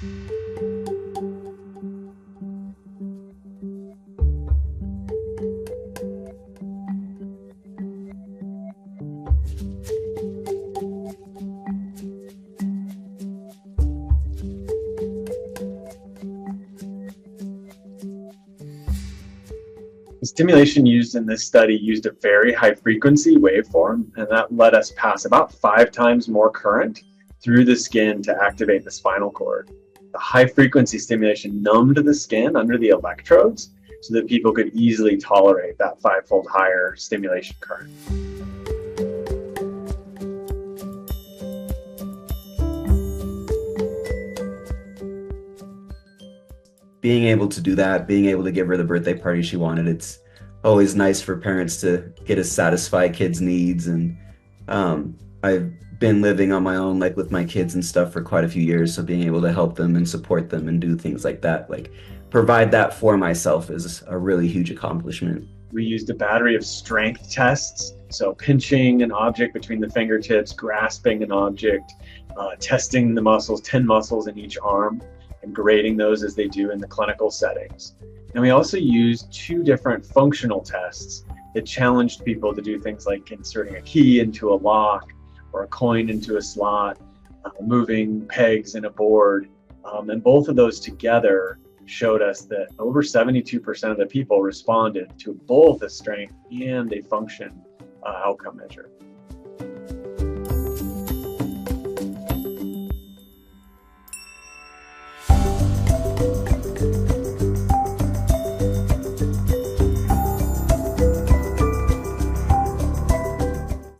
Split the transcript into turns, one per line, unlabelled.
The stimulation used in this study used a very high frequency waveform, and that let us pass about 5 times more current through the skin to activate the spinal cord. The high frequency stimulation numbed the skin under the electrodes so that people could easily tolerate that 5-fold higher stimulation current.
Being able to do that, being able to give her the birthday party she wanted, it's always nice for parents to get to satisfy kids' needs. And I've been living on my own, like with my kids and stuff, for quite a few years. So being able to help them and support them and do things like that, like provide that for myself, is a really huge accomplishment.
We used a battery of strength tests, so pinching an object between the fingertips, grasping an object, testing the muscles, 10 muscles in each arm, and grading those as they do in the clinical settings. And we also used 2 different functional tests that challenged people to do things like inserting a key into a lock or a coin into a slot, moving pegs in a board. And both of those together showed us that over 72% of the people responded to both a strength and a function outcome measure.